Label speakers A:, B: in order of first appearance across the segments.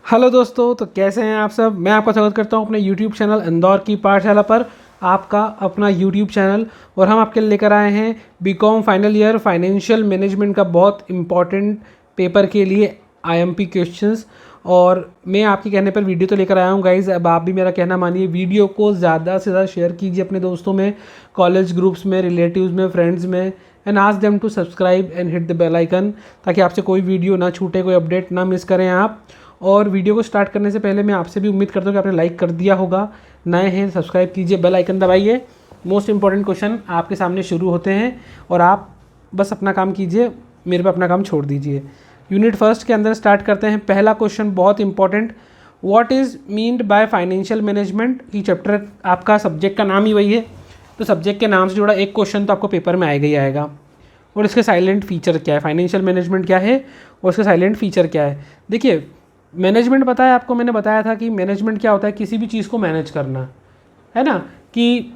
A: Hello दोस्तों, तो कैसे हैं आप सब। मैं आपका स्वागत करता हूं अपने YouTube चैनल इंदौर की पाठशाला पर। आपका अपना YouTube चैनल, और हम आपके लिए लेकर आए हैं BCom final year financial management का बहुत इम्पॉर्टेंट पेपर के लिए IMP क्वेश्चंस। और मैं आपके कहने पर वीडियो तो लेकर आया हूं गाइज़। अब आप भी मेरा कहना मानिए, वीडियो को ज़्यादा से ज़्यादा शेयर कीजिए अपने दोस्तों में, कॉलेज ग्रुप्स में, रिलेटिव्स में, फ्रेंड्स में, and ask them to subscribe and hit the bell icon, ताकि आपसे कोई वीडियो ना छूटे, कोई अपडेट ना मिस करें आप। और वीडियो को स्टार्ट करने से पहले मैं आपसे भी उम्मीद करता हूँ कि आपने लाइक कर दिया होगा। नए हैं सब्सक्राइब कीजिए, बेल आइकन दबाइए। मोस्ट इंपॉर्टेंट क्वेश्चन आपके सामने शुरू होते हैं और आप बस अपना काम कीजिए, मेरे पे अपना काम छोड़ दीजिए। यूनिट फर्स्ट के अंदर स्टार्ट करते हैं। पहला क्वेश्चन बहुत important, what is meant by financial management. ये चैप्टर आपका सब्जेक्ट का नाम ही वही है, तो सब्जेक्ट के नाम से जुड़ा एक क्वेश्चन तो आपको पेपर में आएगा ही आएगा। और इसके साइलेंट फीचर क्या है, फाइनेंशियल मैनेजमेंट क्या है और इसका साइलेंट फीचर क्या है। देखिए, मैनेजमेंट पता है आपको, मैंने बताया था कि मैनेजमेंट क्या होता है, किसी भी चीज़ को मैनेज करना, है ना, कि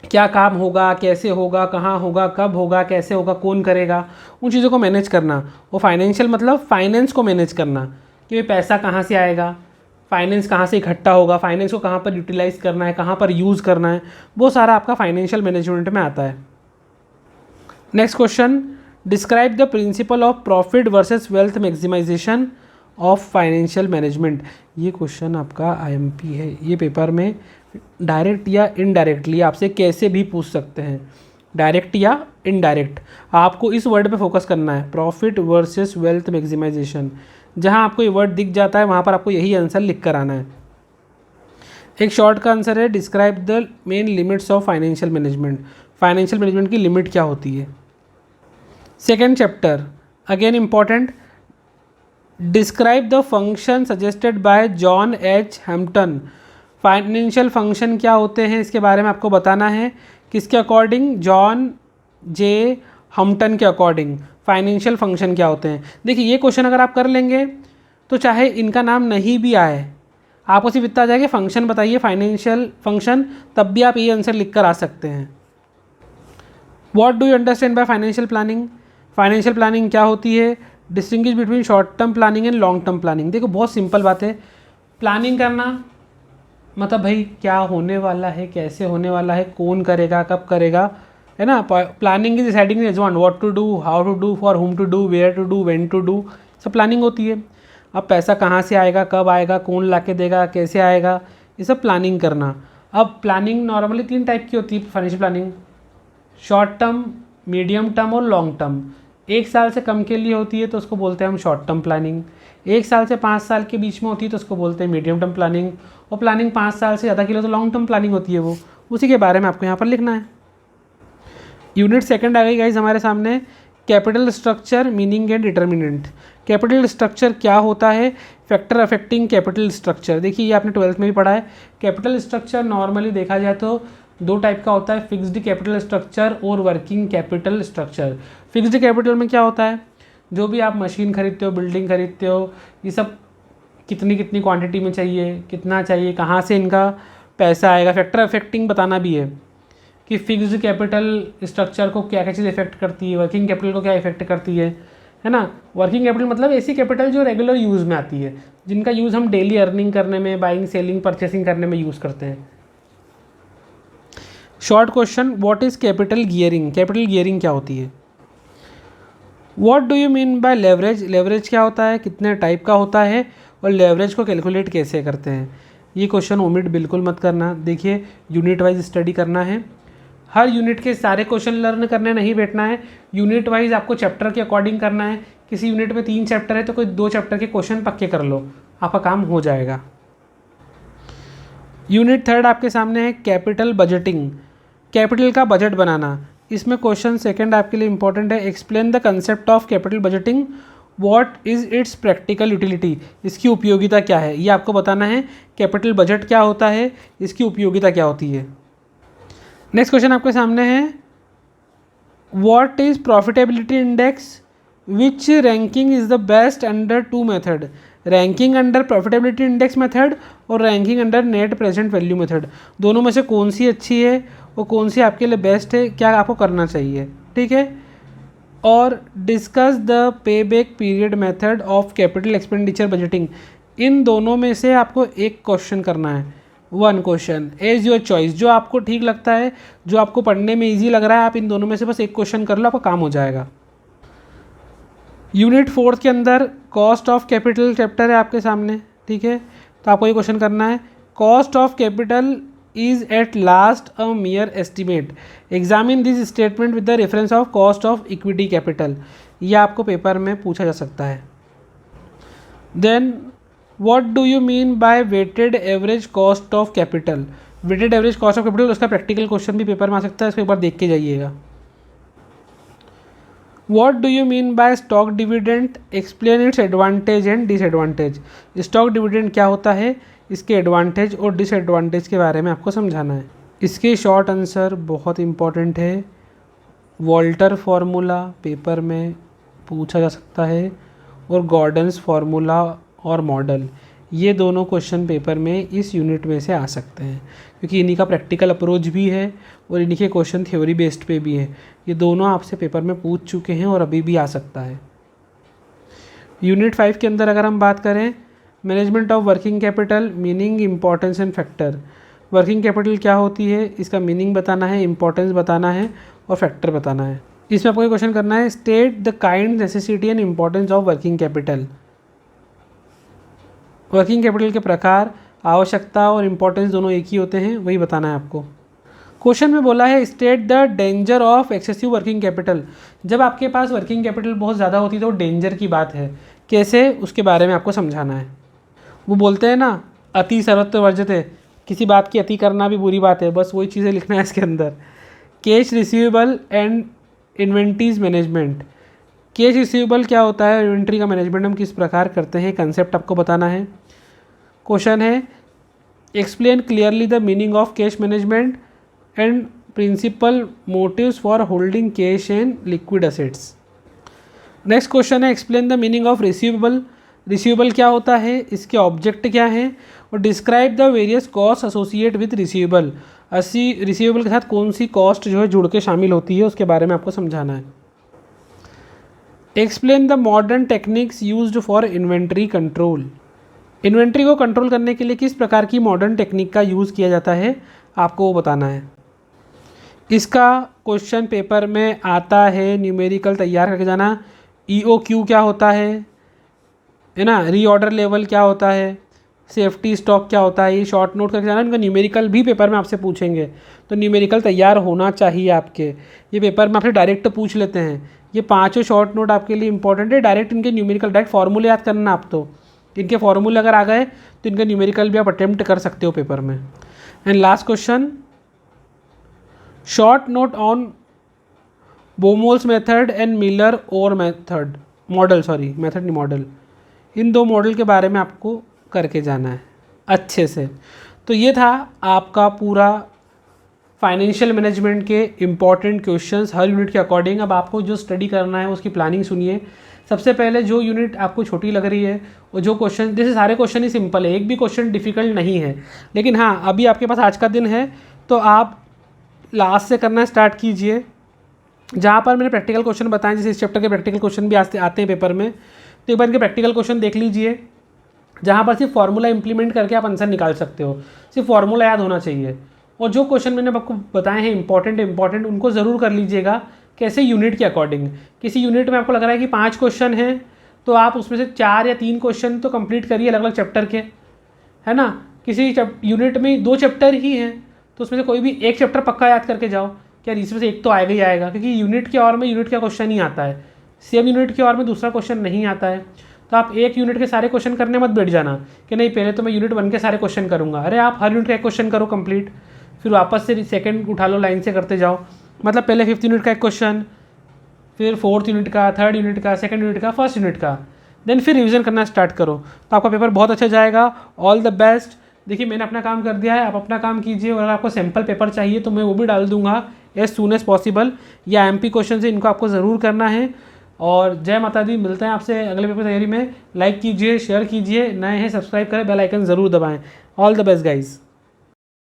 A: क्या काम होगा, कैसे होगा, कहाँ होगा, कब होगा, कैसे होगा, कौन करेगा, उन चीज़ों को मैनेज करना। और फाइनेंशियल मतलब फाइनेंस को मैनेज करना, कि भाई पैसा कहाँ से आएगा, फाइनेंस कहाँ से इकट्ठा होगा, फाइनेंस को कहाँ पर यूटिलाइज़ करना है, कहाँ पर यूज़ करना है, वो सारा आपका फाइनेंशियल मैनेजमेंट में आता है। Next question, describe the principle of profit versus wealth maximization of financial management. ये क्वेश्चन आपका IMP है। ये पेपर में डायरेक्ट या इनडायरेक्टली आपसे कैसे भी पूछ सकते हैं, डायरेक्ट या इनडायरेक्ट। आपको इस वर्ड पे फोकस करना है, प्रॉफिट वर्सेस वेल्थ मैक्सिमाइजेशन। जहां आपको ये वर्ड दिख जाता है वहां पर आपको यही आंसर लिख कर आना है। एक शॉर्ट का आंसर है, describe the main limits of financial management. Financial management की लिमिट क्या होती है। Second chapter, again important, describe the function suggested by John H. Hampton. Financial function क्या होते हैं इसके बारे में आपको बताना है। किसके अकॉर्डिंग, जॉन J. हैम्पटन के अकॉर्डिंग फाइनेंशियल फंक्शन क्या होते हैं। देखिए, ये क्वेश्चन अगर आप कर लेंगे तो चाहे इनका नाम नहीं भी आए, आपको सिर्फ इतना आ जाएगा फंक्शन बताइए फाइनेंशियल फंक्शन, तब भी आप ये आंसर लिख कर आ सकते हैं। What do you understand by financial planning. Financial planning क्या होती है, distinguish between short term planning and long term planning. देखो, बहुत सिंपल बात है। प्लानिंग करना मतलब भाई क्या होने वाला है, कैसे होने वाला है, कौन करेगा, कब करेगा, है ना। Planning is deciding is one, what to do, how to do, for whom to do, where to do, when to do, सब प्लानिंग होती है। अब पैसा कहाँ से आएगा, कब आएगा, कौन ला के देगा, कैसे आएगा, ये सब प्लानिंग करना। अब प्लानिंग नॉर्मली 3 टाइप की होती है financial planning, short term, medium term और लॉन्ग टर्म। 1 साल से कम के लिए होती है तो उसको बोलते हैं हम शॉर्ट टर्म प्लानिंग। 1 साल से 5 साल के बीच में होती है तो उसको बोलते हैं मीडियम टर्म प्लानिंग। और प्लानिंग 5 साल से ज़्यादा के लिए तो लॉन्ग टर्म प्लानिंग होती है। वो उसी के बारे में आपको यहाँ पर लिखना है। यूनिट सेकंड आ गई गाइज हमारे सामने, capital structure, meaning and determinant. Capital structure क्या होता है, फैक्टर अफेक्टिंग कैपिटल स्ट्रक्चर। देखिए, ये आपने 12th में भी पढ़ा है। कैपिटल स्ट्रक्चर नॉर्मली देखा जाए तो 2 टाइप का होता है, फिक्स्ड कैपिटल स्ट्रक्चर और working capital structure. Fixed capital में क्या होता है, जो भी आप मशीन खरीदते हो, बिल्डिंग खरीदते हो, ये सब कितनी कितनी क्वांटिटी में चाहिए, कितना चाहिए, कहाँ से इनका पैसा आएगा। फैक्टर अफेक्टिंग बताना भी है कि फिक्स्ड कैपिटल स्ट्रक्चर को क्या क्या चीज़ इफेक्ट करती है, वर्किंग कैपिटल को क्या इफेक्ट करती है ना। वर्किंग कैपिटल मतलब ऐसी कैपिटल जो रेगुलर यूज़ में आती है, जिनका यूज़ हम डेली अर्निंग करने में, बाइंग, सेलिंग, परचेसिंग करने में यूज़ करते हैं। Short question, what is capital gearing. Capital gearing क्या होती है। What do you mean bye leverage. Leverage क्या होता है, कितने टाइप का होता है, और लेवरेज को कैलकुलेट कैसे करते हैं। ये क्वेश्चन ओमिट बिल्कुल मत करना। देखिए, यूनिट वाइज स्टडी करना है, हर यूनिट के सारे क्वेश्चन लर्न करने नहीं बैठना है। यूनिट वाइज आपको चैप्टर के अकॉर्डिंग करना है। किसी यूनिट में 3 चैप्टर है तो कोई 2 चैप्टर के क्वेश्चन पक्के कर लो, आपका काम हो जाएगा। यूनिट थर्ड आपके सामने है, कैपिटल बजटिंग। कैपिटल का बजट बनाना। इसमें क्वेश्चन सेकंड आपके लिए इंपॉर्टेंट है, explain the concept of capital budgeting, what is it's practical utility. इसकी उपयोगिता क्या है, ये आपको बताना है। कैपिटल बजट क्या होता है, इसकी उपयोगिता क्या होती है। नेक्स्ट क्वेश्चन आपके सामने है, what is profitability index, which ranking is the best under 2 method. Ranking under profitability index method और ranking under net present value method, दोनों में से कौन सी अच्छी है और कौन सी आपके लिए बेस्ट है, क्या आपको करना चाहिए, ठीक है। और discuss the pay back period method of capital expenditure budgeting. इन दोनों में से आपको एक क्वेश्चन करना है, one question as your choice, जो आपको ठीक लगता है, जो आपको पढ़ने में इजी लग रहा है, आप इन दोनों में से बस एक क्वेश्चन कर लो, आपका काम हो जाएगा। यूनिट 4 के अंदर कॉस्ट ऑफ कैपिटल चैप्टर है आपके सामने, ठीक है। तो आपको ये क्वेश्चन करना है, cost of capital is at last a mere estimate, examine this statement with the reference of cost of equity capital. ये आपको पेपर में पूछा जा सकता है। Then what do you mean by weighted average cost of capital, weighted average cost of capital, उसका practical question भी paper में आ सकता है, इसको एक बार देख के जाइएगा। What do you mean by stock dividend? Explain its advantage and disadvantage. Stock dividend क्या होता है, इसके एडवांटेज और डिसएडवांटेज के बारे में आपको समझाना है। इसके शॉर्ट आंसर बहुत इंपॉर्टेंट है, वॉल्टर फार्मूला पेपर में पूछा जा सकता है, और गॉर्डन्स फार्मूला और मॉडल, ये दोनों क्वेश्चन पेपर में इस यूनिट में से आ सकते हैं, क्योंकि इन्हीं का प्रैक्टिकल अप्रोच भी है और इन्हीं के क्वेश्चन थ्योरी बेस्ड पे भी है। ये दोनों आपसे पेपर में पूछ चुके हैं और अभी भी आ सकता है। यूनिट 5 के अंदर अगर हम बात करें, management of working capital, meaning, importance and factor. Working capital क्या होती है, इसका मीनिंग बताना है, इंपॉर्टेंस बताना है और फैक्टर बताना है। इसमें आपको ये क्वेश्चन करना है, state the kind, necessity and importance of working capital. Working capital के प्रकार, आवश्यकता और इम्पोर्टेंस दोनों एक ही होते हैं, वही बताना है आपको। क्वेश्चन में बोला है state the danger of excessive working capital, जब आपके पास वर्किंग कैपिटल बहुत ज़्यादा होती है तो डेंजर की बात है, कैसे, उसके बारे में आपको समझाना है। वो बोलते हैं ना, अति सर्वत्र वर्जते, किसी बात की अति करना भी बुरी बात है, बस वही चीज़ें लिखना है इसके अंदर। Cash receivable and inventories management, cash receivable क्या होता है, इन्वेंट्री का मैनेजमेंट हम किस प्रकार करते हैं, कंसेप्ट आपको बताना है। क्वेश्चन है explain clearly the meaning of cash management and principal motives for holding cash and liquid assets. Next question है explain the meaning of receivable, receivable क्या होता है, इसके ऑब्जेक्ट क्या हैं, और describe the various cost associate with receivable, receivable के साथ कौन सी कॉस्ट जो है जुड़ के शामिल होती है, उसके बारे में आपको समझाना है। Explain the modern techniques used for inventory control, inventory को कंट्रोल करने के लिए किस प्रकार की मॉडर्न टेक्निक का यूज़ किया जाता है, आपको वो बताना है। इसका क्वेश्चन पेपर में आता है, न्यूमेरिकल तैयार करके जाना। EOQ क्या होता है ना, रीऑर्डर लेवल क्या होता है, सेफ्टी स्टॉक क्या होता है, ये शॉर्ट नोट करके जाना। इनका न्यूमेरिकल भी पेपर में आपसे पूछेंगे, तो न्यूमेरिकल तैयार होना चाहिए आपके। ये पेपर में आपसे डायरेक्ट पूछ लेते हैं, ये पाँचों शॉर्ट नोट आपके लिए इंपॉर्टेंट है। डायरेक्ट इनके न्यूमेरिकल, डायरेक्ट फार्मूले याद करना आप, तो इनके फार्मूले अगर आ गए तो इनका न्यूमेरिकल भी आप अटेम्प्ट कर सकते हो पेपर में। And last question, short note on Baumol's method and Miller Orr method model, sorry method नहीं मॉडल, इन दो मॉडल के बारे में आपको करके जाना है अच्छे से। तो ये था आपका पूरा फाइनेंशियल मैनेजमेंट के इम्पॉर्टेंट क्वेश्चंस हर यूनिट के अकॉर्डिंग। अब आपको जो स्टडी करना है उसकी प्लानिंग सुनिए। सबसे पहले जो यूनिट आपको छोटी लग रही है और जो क्वेश्चन, जैसे सारे क्वेश्चन ही सिंपल है, एक भी क्वेश्चन डिफिकल्ट नहीं है, लेकिन हाँ अभी आपके पास आज का दिन है तो आप लास्ट से करना स्टार्ट कीजिए। जहाँ पर मैंने प्रैक्टिकल क्वेश्चन बताएं, जैसे इस चैप्टर के प्रैक्टिकल क्वेश्चन भी आते हैं पेपर में, तो एक बार इनके प्रैक्टिकल क्वेश्चन देख लीजिए, जहाँ पर सिर्फ फार्मूला इंप्लीमेंट करके आप आंसर निकाल सकते हो, सिर्फ फार्मूला याद होना चाहिए। और जो क्वेश्चन मैंने आपको बताए हैं इंपॉर्टेंट, उनको ज़रूर कर लीजिएगा। कैसे, यूनिट के अकॉर्डिंग। किसी यूनिट में आपको लग रहा है कि 5 क्वेश्चन हैं, तो आप उसमें से 4 या 3 क्वेश्चन तो कंप्लीट करिए अलग अलग चैप्टर के, है ना। किसी यूनिट में 2 चैप्टर ही हैं, तो उसमें से कोई भी एक चैप्टर पक्का याद करके जाओ, क्या इसमें से एक तो आएगा ही आएगा, क्योंकि यूनिट के और में यूनिट का क्वेश्चन ही आता है, सेम यूनिट के और में दूसरा क्वेश्चन नहीं आता है। तो आप एक यूनिट के सारे क्वेश्चन करने मत बैठ जाना कि नहीं पहले तो मैं यूनिट 1 के सारे क्वेश्चन करूँगा। अरे आप हर यूनिट का एक क्वेश्चन करो कंप्लीट, फिर वापस से सेकंड उठा लो, लाइन से करते जाओ। मतलब पहले 5th यूनिट का एक क्वेश्चन, फिर 4th यूनिट का, 3rd यूनिट का, 2nd यूनिट का, 1st यूनिट का, देन फिर रिवीजन करना स्टार्ट करो, तो आपका पेपर बहुत अच्छा जाएगा। All the best. देखिए मैंने अपना काम कर दिया है, आप अपना काम कीजिए, और अगर आपको सैम्पल पेपर चाहिए तो मैं वो भी डाल दूंगा एज सून एज पॉसिबल। या MP क्वेश्चन से इनको आपको ज़रूर करना है। और जय माता दी, मिलते हैं आपसे अगले पेपर तैयारी में। लाइक कीजिए, शेयर कीजिए, नए हैं सब्सक्राइब करें, बेल आइकन ज़रूर दबाएं। All the best guys.